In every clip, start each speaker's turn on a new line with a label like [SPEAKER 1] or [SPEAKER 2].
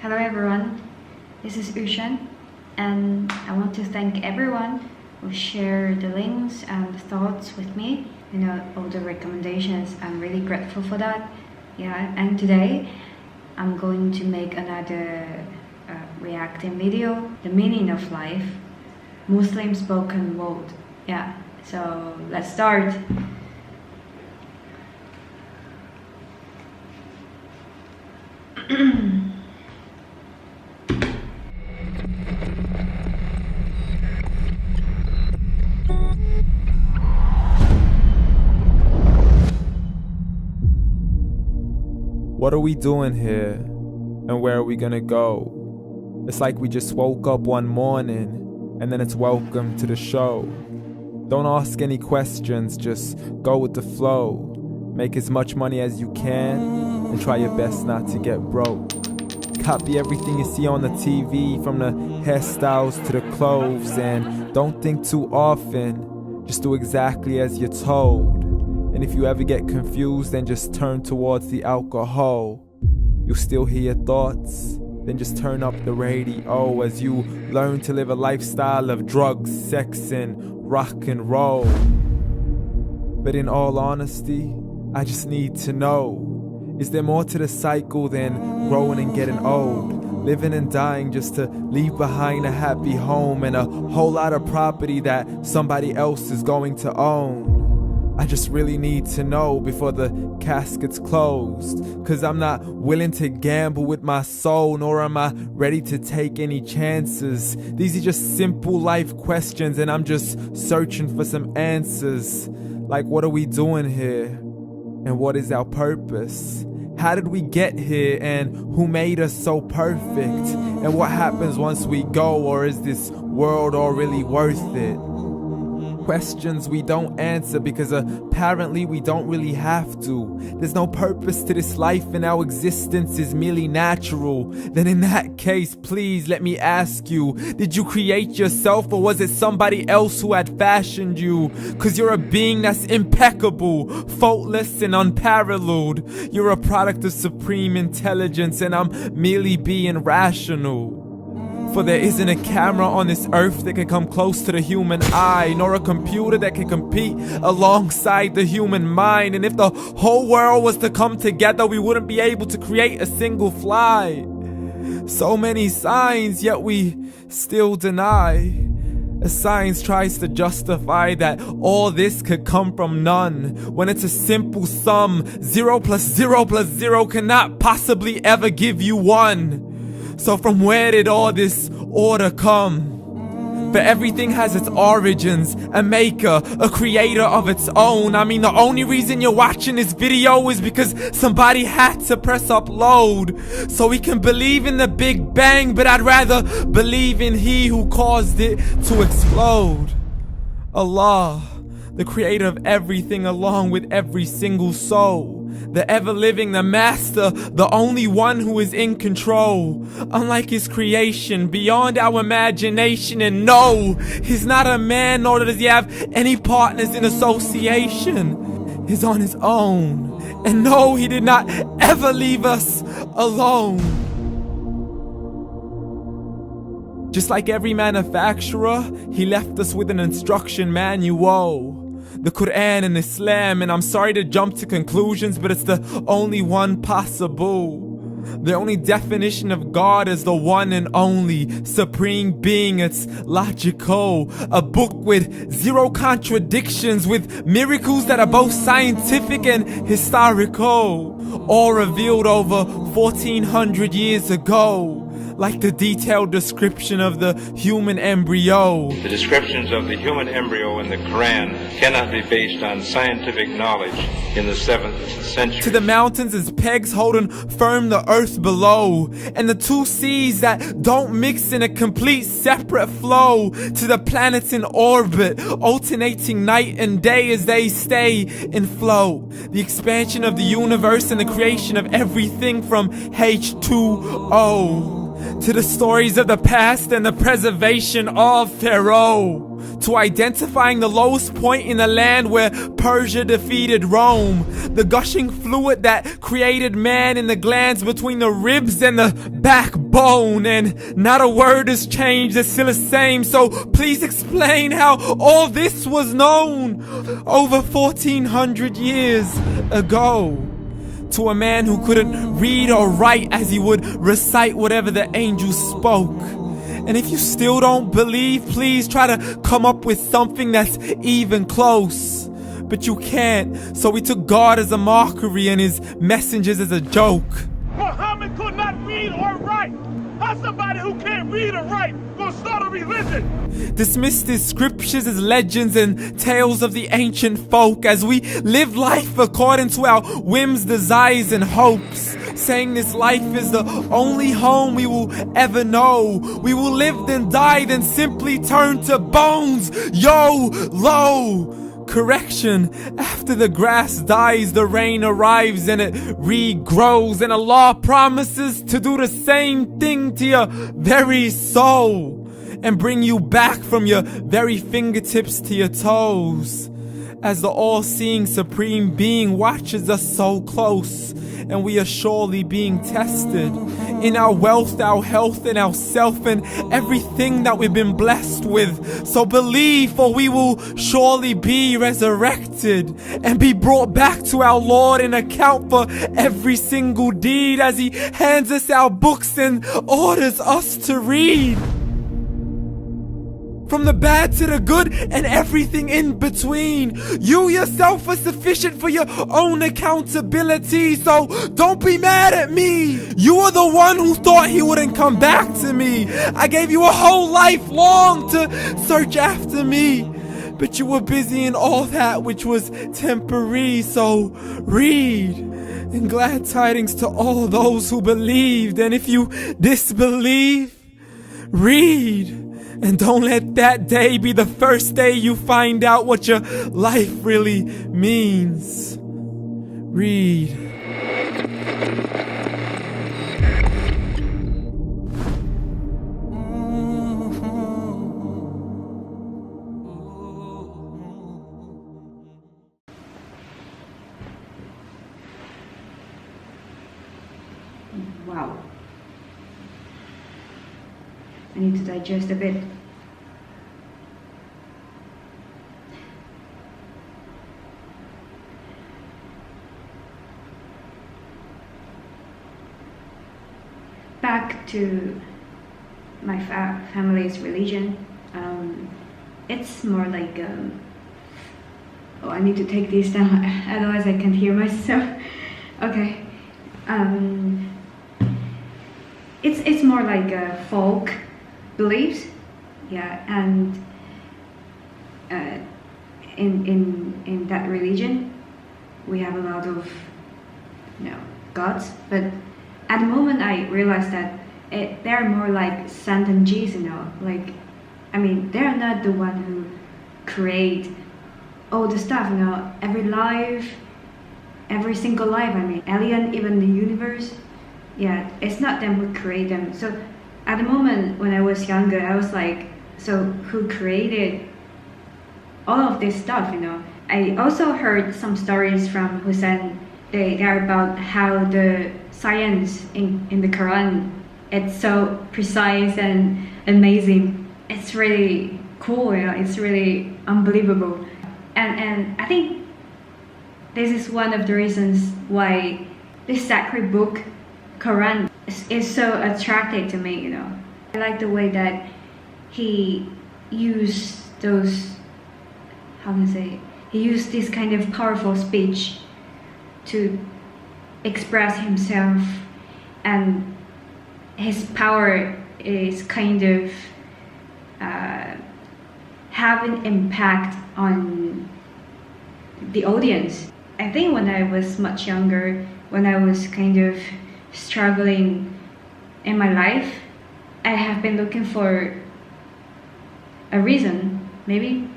[SPEAKER 1] Hello everyone, this is YuHsuan, and I want to thank everyone who shared the links and the thoughts with me. All the recommendations. I'm really grateful for that. And today I'm going to make another reacting video, the meaning of life, Muslim spoken word. So let's start.
[SPEAKER 2] What are we doing here? And where are we gonna go? It's like we just woke up one morning and then it's welcome to the show. Don't ask any questions, just go with the flow. Make as much money as you can and try your best not to get broke. Copy everything you see on the TV, from the hairstyles to the clothes, and don't think too often, just do exactly as you're told. And if you ever get confused, then just turn towards the alcohol. You'll still hear your thoughts, then just turn up the radio as you learn to live a lifestyle of drugs, sex, and rock and roll. But in all honesty, I just need to know, is there more to the cycle than growing and getting old? Living and dying just to leave behind a happy home and a whole lot of property that somebody else is going to own. I just really need to know before the casket's closed, 'cause I'm not willing to gamble with my soul, nor am I ready to take any chances. These are just simple life questions and I'm just searching for some answers. Like, what are we doing here? And what is our purpose? How did we get here, and who made us so perfect? And what happens once we go, or is this world all really worth it? Questions we don't answer because apparently we don't really have to. There's no purpose to this life and our existence is merely natural. Then in that case, please let me ask you, did you create yourself, or was it somebody else who had fashioned you? 'Cause you're a being that's impeccable, faultless and unparalleled. You're a product of supreme intelligence and I'm merely being rational. For there isn't a camera on this earth that can come close to the human eye, nor a computer that can compete alongside the human mind. And if the whole world was to come together, we wouldn't be able to create a single fly. So many signs, yet we still deny. As science tries to justify that all this could come from none, when it's a simple sum. 0 plus 0 plus 0 cannot possibly ever give you 1. So from where did all this order come? For everything has its origins, a maker, a creator of its own. I mean, the only reason you're watching this video is because somebody had to press upload. So we can believe in the Big Bang, but I'd rather believe in He who caused it to explode. Allah, the creator of everything along with every single soul. The ever-living, the master, the only one who is in control. Unlike his creation, beyond our imagination. And no, he's not a man, nor does he have any partners in association. He's on his own. And no, he did not ever leave us alone. Just like every manufacturer, he left us with an instruction manual. The Quran and Islam, and I'm sorry to jump to conclusions, but it's the only one possible. The only definition of God is the one and only supreme being. It's logical, a book with 0 contradictions, with miracles that are both scientific and historical, all revealed over 1400 years ago. Like the detailed description of the human embryo.
[SPEAKER 3] The descriptions of the human embryo in the Quran cannot be based on scientific knowledge in the 7th century.
[SPEAKER 2] To the mountains as pegs holding firm the earth below, and the 2 seas that don't mix in a complete separate flow. To the planets in orbit, alternating night and day as they stay in flow. The expansion of the universe and the creation of everything from H2O. To the stories of the past and the preservation of Pharaoh. to identifying the lowest point in the land where Persia defeated Rome, the gushing fluid that created man in the glands between the ribs and the backbone, and not a word has changed, it's still the same. So please explain how all this was known over 1400 years ago to a man who couldn't read or write as he would recite whatever the angels spoke. And if you still don't believe, please try to come up with something that's even close. But you can't, so we took God as a mockery and his messengers as a joke.
[SPEAKER 4] Muhammad could not read or write. How somebody who can't read or write gonna start a religion?
[SPEAKER 2] Dismissed his scriptures as legends and tales of the ancient folk as we live life according to our whims, desires, and hopes. Saying this life is the only home we will ever know. We will live then die, then simply turn to bones. YOLO! Correction, after the grass dies, the rain arrives and it regrows, and Allah promises to do the same thing to your very soul and bring you back from your very fingertips to your toes, as the all-seeing supreme being watches us so close, and we are surely being tested in our wealth, our health, and our self, and everything that we've been blessed with. So believe, for we will surely be resurrected and be brought back to our Lord and account for every single deed as he hands us our books and orders us to read. From the bad to the good and everything in between. You yourself are sufficient for your own accountability, so don't be mad at me. You are the one who thought he wouldn't come back to me. I gave you a whole life long to search after me, but you were busy in all that which was temporary, so read. And glad tidings to all those who believed, and if you disbelieve, read. And don't let that day be the first day you find out what your life really means. Read.
[SPEAKER 1] Wow. I need to digest a bit. Back to my family's religion. It's more like oh, I need to take this down, otherwise I can't hear myself. Okay. It's more like a folk beliefs, yeah, and in that religion we have a lot of gods, but at the moment I realized that they're more like sentences, like, I mean, they're not the one who create all the stuff, every life, every single life, I mean, alien, even the universe, yeah, it's not them who create them. So at the moment when I was younger, I was like, so who created all of this stuff, I also heard some stories from YuHsuan. They are about how the science in the Quran, it's so precise and amazing. It's really cool, it's really unbelievable. And I think this is one of the reasons why this sacred book, Quran, is so attractive to me, I like the way that he used those, how can I say, he used this kind of powerful speech to express himself, and his power is kind of having impact on the audience. I think when I was much younger, when I was kind of struggling in my life, I have been looking for a reason, maybe,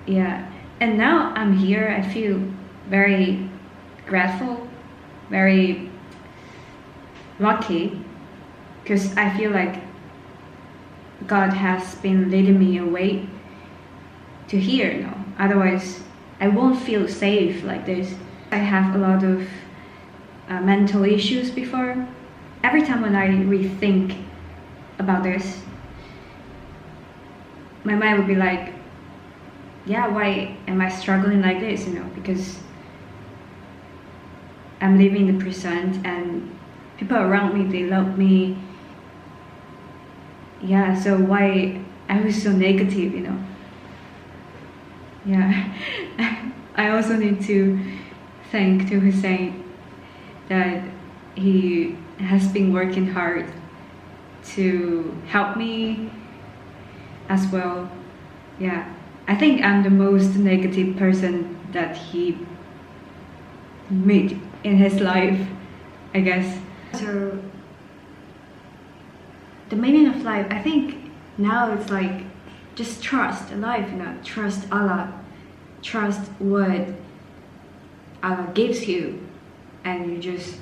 [SPEAKER 1] yeah, and now I'm here. I feel very grateful, very lucky, because I feel like God has been leading me away to here, you know. Otherwise, I won't feel safe like this. I have a lot of mental issues before. Every time when I rethink about this, my mind would be like, yeah, why am I struggling like this, you know? Because I'm living in the present and people around me, they love me. Yeah, so why I was so negative, you know? Yeah. I also need to thank YuHsuan that he has been working hard to help me as well. Yeah, I think I'm the most negative person that he met in his life, I guess. So the meaning of life, I think now it's like just trust life, you know, trust Allah, trust what Allah gives you, and you just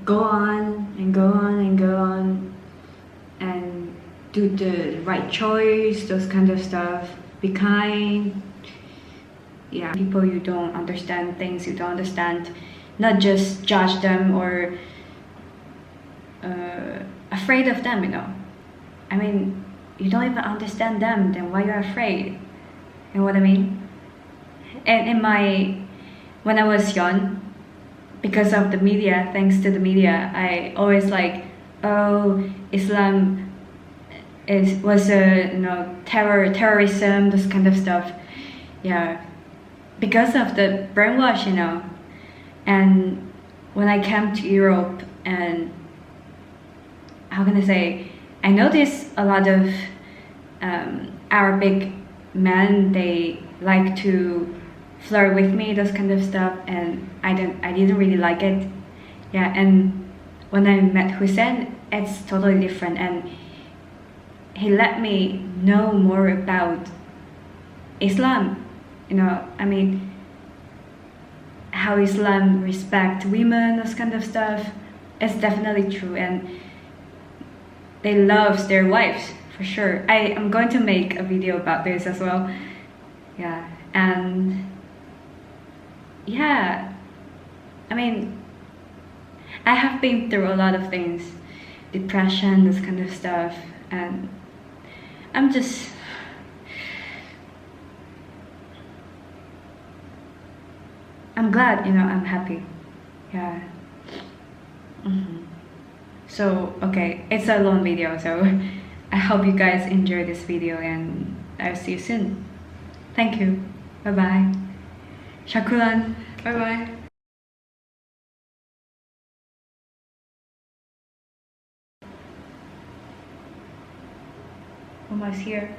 [SPEAKER 1] go on and go on and go on and do the right choice, those kind of stuff. Be kind. Yeah, people you don't understand, things you don't understand, not just judge them or afraid of them, you know. I mean, you don't even understand them, then why you're afraid? You know what I mean? And when I was young, because of the media, thanks to the media, I always like, oh, Islam was a, you know, terrorism, this kind of stuff. Yeah, because of the brainwash, you know. And when I came to Europe, and how can I say, I noticed a lot of Arabic men, they like to flirt with me, those kind of stuff, and I didn't really like it. Yeah, and when I met YuHsuan, it's totally different, and he let me know more about Islam. You know, I mean, how Islam respect women, those kind of stuff. It's definitely true, and they love their wives for sure. I am going to make a video about this as well. Yeah, and yeah, I mean, I have been through a lot of things, depression, this kind of stuff, and I'm glad, you know, I'm happy. Yeah. So, okay, it's a long video, so I hope you guys enjoy this video, and I'll see you soon. Thank you. Bye-bye. Shakulan. Bye-bye. Almost here.